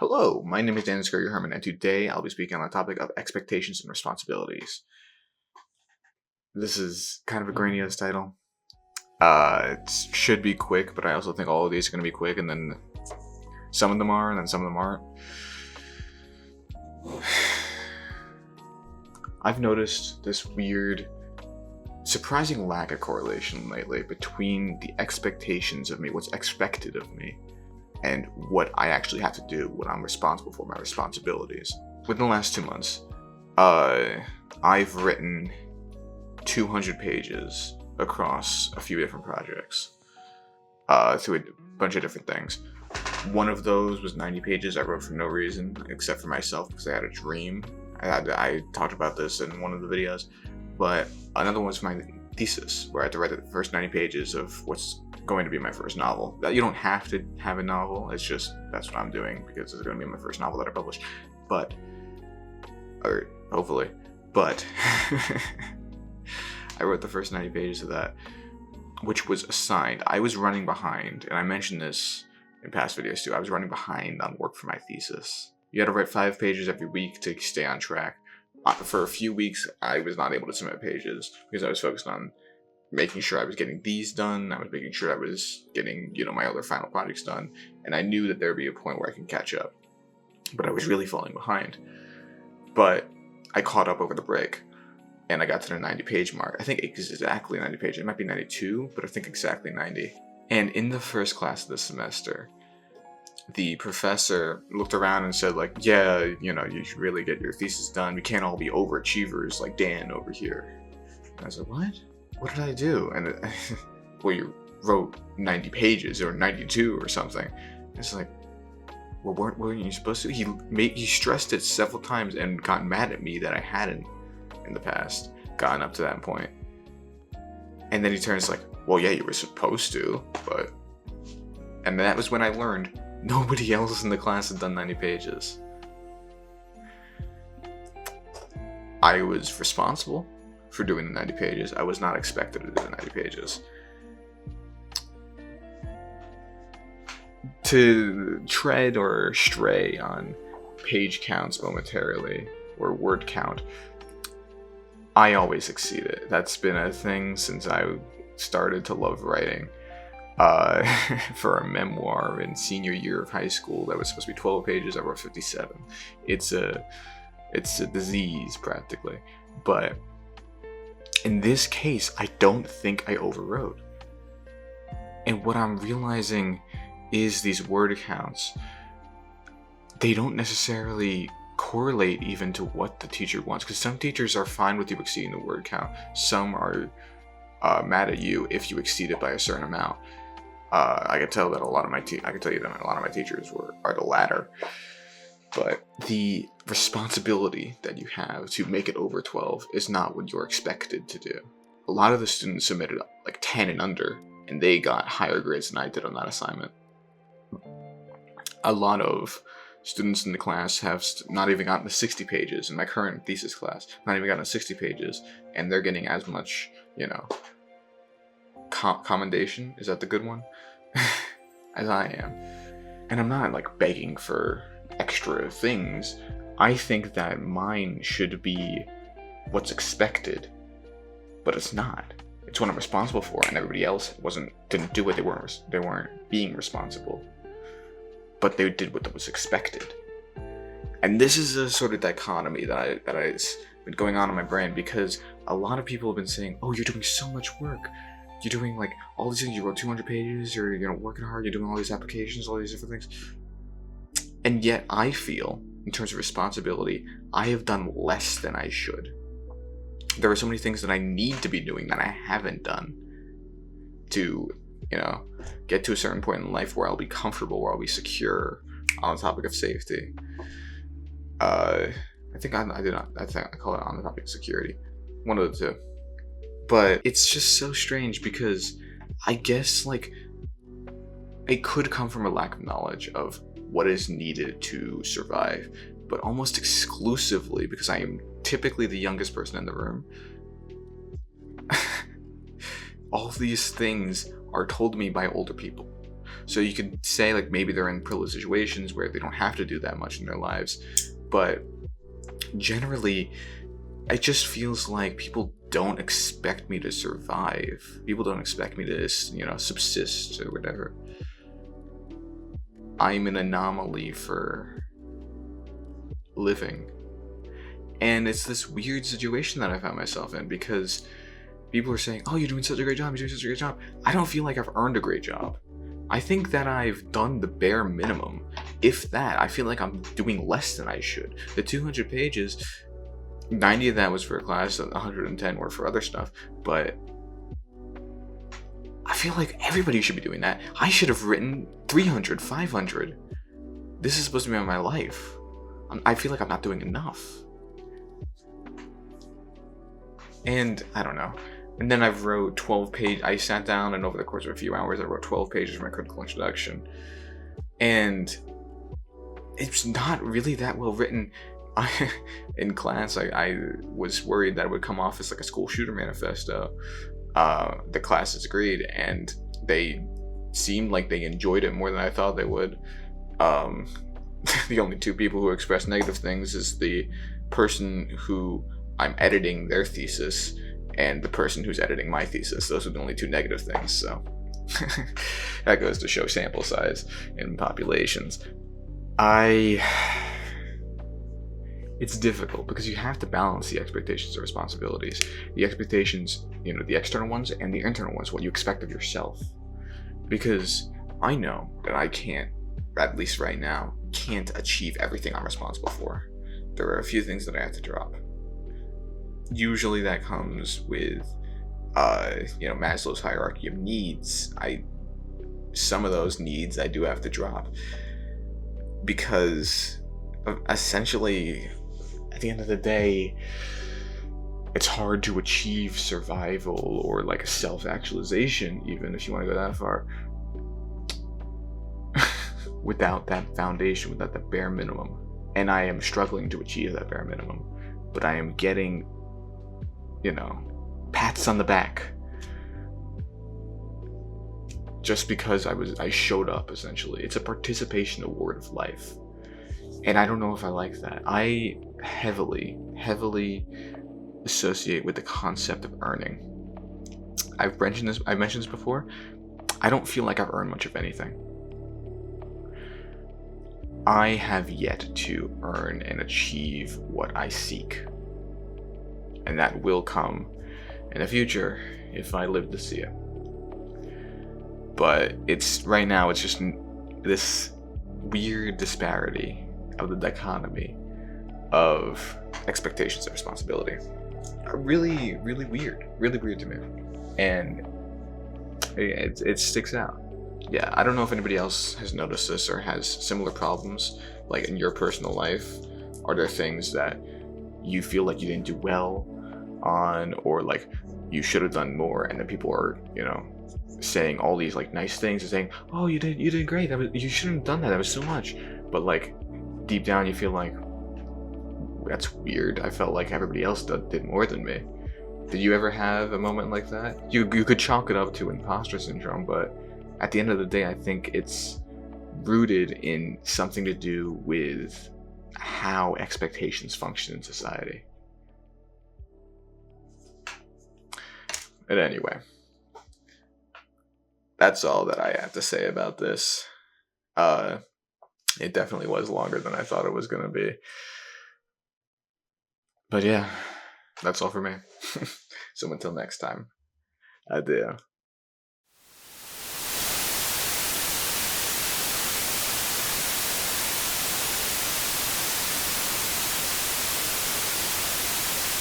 Hello, my name is Dan Scuria-Herman, and today I'll be speaking on the topic of expectations and responsibilities. This is kind of a grandiose title. It should be quick, but I also think all of these are going to be quick, and then some of them are, and then some of them aren't. I've noticed this weird, surprising lack of correlation lately between the expectations of me, what's expected of me, and what I actually have to do, what I'm responsible for, my responsibilities. Within the last 2 months, I've written 200 pages across a few different projects, through a bunch of different things. One of those was 90 pages I wrote for no reason, except for myself, because I had a dream. I talked about this in one of the videos, but another one was my thesis, where I had to write the first 90 pages of what's going to be my first novel. You don't have to have a novel, it's just that's what I'm doing because it's going to be my first novel that I publish. Hopefully. But I wrote the first 90 pages of that, which was assigned. I was running behind, and I mentioned this in past videos too. I was running behind on work for my thesis. You had to write 5 pages every week to stay on track. For a few weeks, I was not able to submit pages because I was focused on making sure I was getting these done. I was making sure I was getting, my other final projects done. And I knew that there would be a point where I can catch up. But I was really falling behind. But I caught up over the break. And I got to the 90-page mark. I think exactly 90 pages. It might be 92, but I think exactly 90. And in the first class of the semester, the professor looked around and said, yeah, you should really get your thesis done. We can't all be overachievers like Dan over here. And I said, what? What did I do? And well, you wrote 90 pages or 92 or something. It's like, well, weren't you supposed to? He stressed it several times and got mad at me that I hadn't in the past gotten up to that point. And then he turns like, well, yeah, you were supposed to, but... And that was when I learned nobody else in the class had done 90 pages. I was responsible for doing the 90 pages. I was not expected to do the 90 pages. To tread or stray on page counts momentarily, or word count, I always exceed it. That's been a thing since I started to love writing. For a memoir in senior year of high school that was supposed to be 12 pages, I wrote 57. It's a disease practically. But in this case, I don't think I overwrote. And what I'm realizing is these word counts, they don't necessarily correlate even to what the teacher wants, because some teachers are fine with you exceeding the word count. Some are mad at you if you exceed it by a certain amount. I can tell that a lot of my teachers are the latter. But the responsibility that you have to make it over 12 is not what you're expected to do. A lot of the students submitted like 10 and under, and they got higher grades than I did on that assignment. A lot of students in the class have not even gotten to 60 pages in my current thesis class, not even gotten to 60 pages, and they're getting as much, commendation, is that the good one? As I am. And I'm not begging for extra things. I think that mine should be what's expected, but it's not. It's what I'm responsible for, and everybody else didn't do it. They weren't being responsible, but they did what was expected. And this is a sort of dichotomy that I've been going on in my brain, because a lot of people have been saying, oh, you're doing so much work. You're doing all these things. You wrote 200 pages. You're working hard. You're doing all these applications, all these different things. And yet I feel, in terms of responsibility, I have done less than I should. There are so many things that I need to be doing that I haven't done to, get to a certain point in life where I'll be comfortable, where I'll be secure on the topic of safety. I think I call it on the topic of security. One of the two. But it's just so strange because I guess it could come from a lack of knowledge of what is needed to survive, but almost exclusively because I am typically the youngest person in the room. All these things are told to me by older people. So you could say like maybe they're in privileged situations where they don't have to do that much in their lives, but generally it just feels like people don't expect me to survive. People don't expect me to, subsist or whatever. I'm an anomaly for living. And it's this weird situation that I found myself in, because people are saying, oh, you're doing such a great job, you're doing such a great job. I don't feel like I've earned a great job. I think that I've done the bare minimum. If that, I feel like I'm doing less than I should. The 200 pages, 90 of that was for a class, 110 were for other stuff, but I feel like everybody should be doing that. I should have written 300, 500. This is supposed to be my life. I feel like I'm not doing enough. And I don't know. And then I've wrote 12 pages. I sat down and over the course of a few hours, I wrote 12 pages for my critical introduction. And it's not really that well written. In class, I was worried that it would come off as like a school shooter manifesto. The classes agreed, and they seemed like they enjoyed it more than I thought they would. The only two people who expressed negative things is the person who I'm editing their thesis and the person who's editing my thesis. Those are the only two negative things, so that goes to show sample size in populations. It's difficult because you have to balance the expectations and responsibilities. The expectations, the external ones, and the internal ones, what you expect of yourself. Because I know that I can't, at least right now, can't achieve everything I'm responsible for. There are a few things that I have to drop. Usually that comes with, Maslow's hierarchy of needs. Some of those needs I do have to drop. Because essentially, at the end of the day, it's hard to achieve survival or like a self-actualization, even if you want to go that far, without that foundation, without the bare minimum. And I am struggling to achieve that bare minimum, but I am getting, pats on the back just because I showed up, essentially. It's a participation award of life. And I don't know if I like that. I heavily associate with the concept of earning. I've mentioned this before. I don't feel like I've earned much of anything. I have yet to earn and achieve what I seek. And that will come in the future if I live to see it. But right now it's just this weird disparity of the dichotomy of expectations and responsibility. Really weird to me. And it sticks out. Yeah, I don't know if anybody else has noticed this or has similar problems, like in your personal life. Are there things that you feel like you didn't do well on, or like you should have done more, and then people are, saying all these like nice things and saying, oh, you did great, you shouldn't have done that was so much, but like deep down you feel like, that's weird, I felt like everybody else did more than me. Did you ever have a moment like that? You could chalk it up to imposter syndrome, but at the end of the day, I think it's rooted in something to do with how expectations function in society. But anyway, that's all that I have to say about this. It definitely was longer than I thought it was going to be. But yeah, that's all for me. So until next time, adieu.